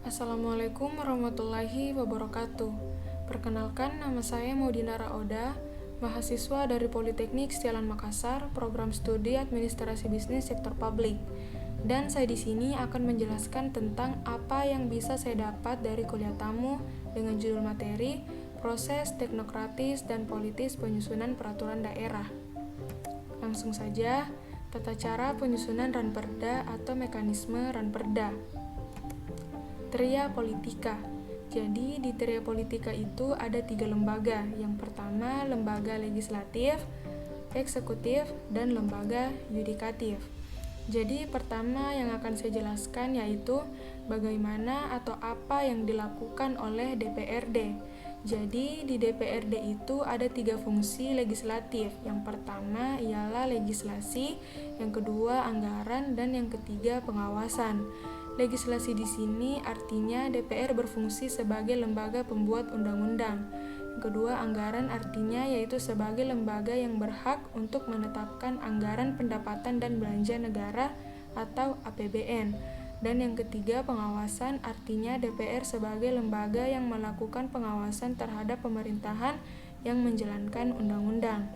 Assalamualaikum warahmatullahi wabarakatuh. Perkenalkan, nama saya Maudina Raoda, mahasiswa dari Politeknik Sialan Makassar, program studi Administrasi Bisnis Sektor Publik. Dan saya di sini akan menjelaskan tentang apa yang bisa saya dapat dari kuliah tamu dengan judul materi Proses Teknokratis dan Politis Penyusunan Peraturan Daerah. Langsung saja, tata cara penyusunan Ranperda atau mekanisme Ranperda. Tria Politika. Jadi di Tria Politika itu ada 3 lembaga. Yang pertama lembaga legislatif, eksekutif, dan lembaga yudikatif. Jadi pertama yang akan saya jelaskan yaitu bagaimana atau apa yang dilakukan oleh DPRD. Jadi di DPRD itu ada 3 fungsi legislatif. Yang pertama ialah legislasi, yang kedua anggaran, dan yang ketiga pengawasan. Legislasi di sini artinya DPR berfungsi sebagai lembaga pembuat undang-undang. Yang kedua, anggaran artinya yaitu sebagai lembaga yang berhak untuk menetapkan anggaran pendapatan dan belanja negara atau APBN. Dan yang ketiga, pengawasan artinya DPR sebagai lembaga yang melakukan pengawasan terhadap pemerintahan yang menjalankan undang-undang.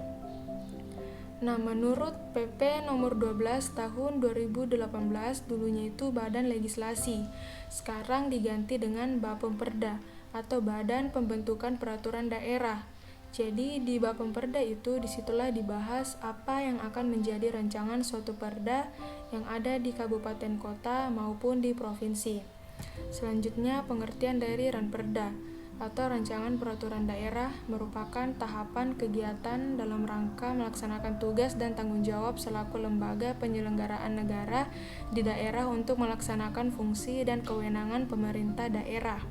Nah, menurut PP nomor 12 tahun 2018 dulunya itu Badan Legislasi. Sekarang diganti dengan Bapemperda atau Badan Pembentukan Peraturan Daerah. Jadi di Bapemperda itu disitulah dibahas apa yang akan menjadi rancangan suatu perda yang ada di kabupaten kota maupun di provinsi. Selanjutnya pengertian dari Ranperda atau rancangan peraturan daerah merupakan tahapan kegiatan dalam rangka melaksanakan tugas dan tanggung jawab selaku lembaga penyelenggaraan negara di daerah untuk melaksanakan fungsi dan kewenangan pemerintah daerah.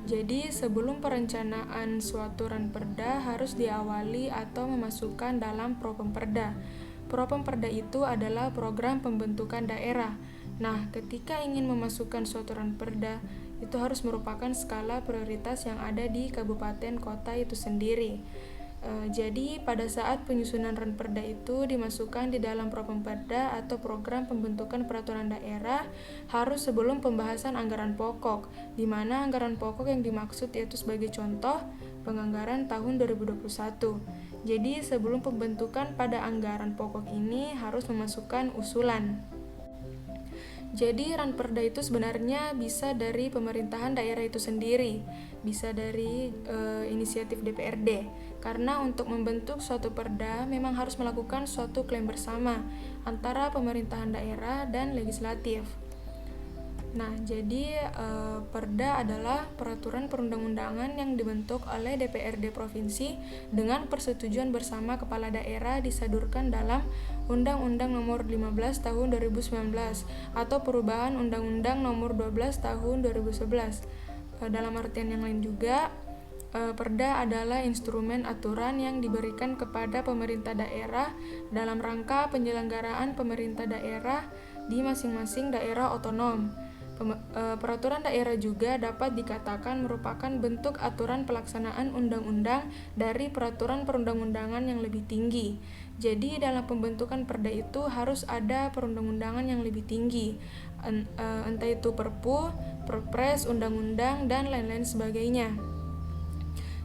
Jadi sebelum perencanaan suatu ranperda harus diawali atau memasukkan dalam Propemperda. Propemperda itu adalah program pembentukan daerah. Nah, ketika ingin memasukkan suatu ranperda, itu harus merupakan skala prioritas yang ada di kabupaten kota itu sendiri. Jadi pada saat penyusunan ranperda itu dimasukkan di dalam Propemperda atau program pembentukan peraturan daerah harus sebelum pembahasan anggaran pokok, di mana anggaran pokok yang dimaksud yaitu sebagai contoh penganggaran tahun 2021. Jadi sebelum pembentukan pada anggaran pokok ini harus memasukkan usulan. Jadi Ranperda itu sebenarnya bisa dari pemerintahan daerah itu sendiri, bisa dari inisiatif DPRD. Karena untuk membentuk suatu perda memang harus melakukan suatu klaim bersama antara pemerintahan daerah dan legislatif. Nah, jadi perda adalah peraturan perundang-undangan yang dibentuk oleh DPRD provinsi dengan persetujuan bersama kepala daerah disadurkan dalam Undang-Undang Nomor 15 Tahun 2019 atau perubahan Undang-Undang Nomor 12 Tahun 2011. Dalam artian yang lain juga, perda adalah instrumen aturan yang diberikan kepada pemerintah daerah dalam rangka penyelenggaraan pemerintah daerah di masing-masing daerah otonom. Peraturan daerah juga dapat dikatakan merupakan bentuk aturan pelaksanaan undang-undang dari peraturan perundang-undangan yang lebih tinggi. Jadi dalam pembentukan perda itu harus ada perundang-undangan yang lebih tinggi, entah itu Perpu, Perpres, undang-undang, dan lain-lain sebagainya.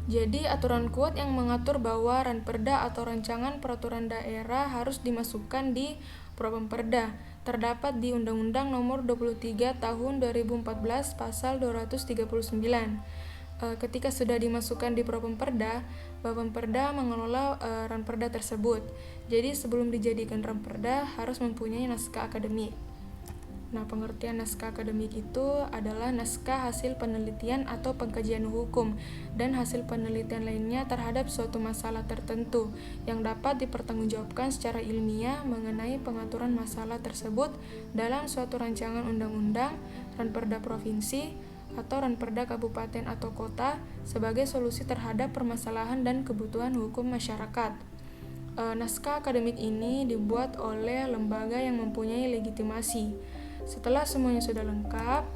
Jadi aturan kuat yang mengatur bahwa ranperda atau rancangan peraturan daerah harus dimasukkan di Propemperda terdapat di Undang-Undang Nomor 23 Tahun 2014 Pasal 239. Ketika sudah dimasukkan di Propemperda, Bapemperda mengelola ranperda tersebut. Jadi sebelum dijadikan ranperda harus mempunyai naskah akademik. Nah, pengertian naskah akademik itu adalah naskah hasil penelitian atau pengkajian hukum dan hasil penelitian lainnya terhadap suatu masalah tertentu yang dapat dipertanggungjawabkan secara ilmiah mengenai pengaturan masalah tersebut dalam suatu rancangan undang-undang, ranperda provinsi, atau ranperda kabupaten atau kota sebagai solusi terhadap permasalahan dan kebutuhan hukum masyarakat. Naskah akademik ini dibuat oleh lembaga yang mempunyai legitimasi. Setelah semuanya sudah lengkap,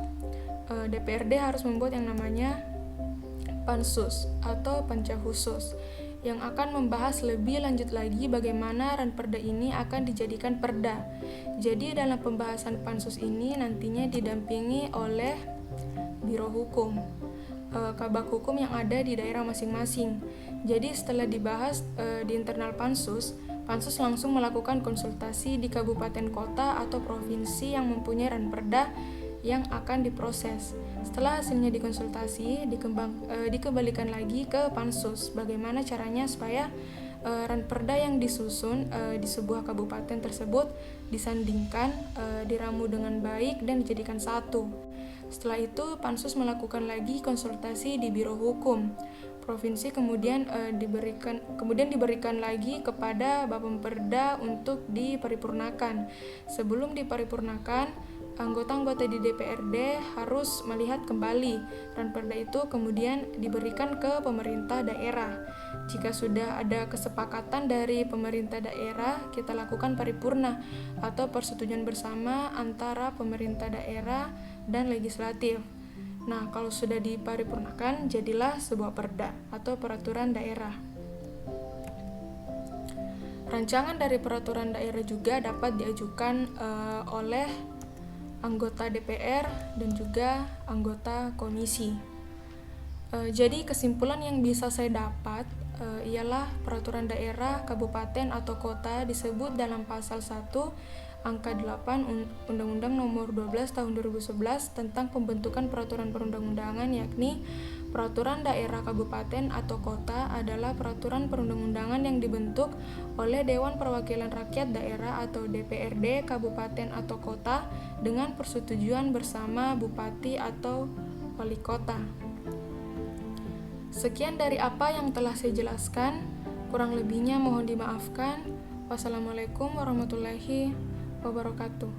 DPRD harus membuat yang namanya pansus atau panca khusus. yang akan membahas lebih lanjut lagi bagaimana Ranperda ini akan dijadikan perda. Jadi dalam pembahasan pansus ini nantinya didampingi oleh Biro Hukum, Kabak Hukum yang ada di daerah masing-masing. Jadi setelah dibahas di internal pansus langsung melakukan konsultasi di kabupaten kota atau provinsi yang mempunyai Ranperda yang akan diproses. Setelah hasilnya dikonsultasi, dikembalikan lagi ke pansus. Bagaimana caranya supaya Ranperda yang disusun di sebuah kabupaten tersebut disandingkan, diramu dengan baik dan dijadikan satu. Setelah itu pansus melakukan lagi konsultasi di Biro Hukum provinsi, kemudian diberikan lagi kepada Bapemperda untuk diparipurnakan. Sebelum diparipurnakan, anggota-anggota di DPRD harus melihat kembali Ranperda itu, kemudian diberikan ke pemerintah daerah. Jika sudah ada kesepakatan dari pemerintah daerah, kita lakukan paripurna atau persetujuan bersama antara pemerintah daerah dan legislatif. Nah, kalau sudah diparipurnakan, jadilah sebuah perda atau peraturan daerah. Rancangan dari peraturan daerah juga dapat diajukan oleh anggota DPR dan juga anggota komisi. Jadi kesimpulan yang bisa saya dapat ialah peraturan daerah, kabupaten atau kota disebut dalam pasal 1 angka 8 Undang-Undang Nomor 12 Tahun 2011 tentang pembentukan peraturan perundang-undangan, yakni peraturan daerah, kabupaten atau kota adalah peraturan perundang-undangan yang dibentuk oleh Dewan Perwakilan Rakyat Daerah atau DPRD kabupaten atau kota dengan persetujuan bersama bupati atau wali kota. Sekian dari apa yang telah saya jelaskan, kurang lebihnya mohon dimaafkan. Wassalamualaikum warahmatullahi wabarakatuh.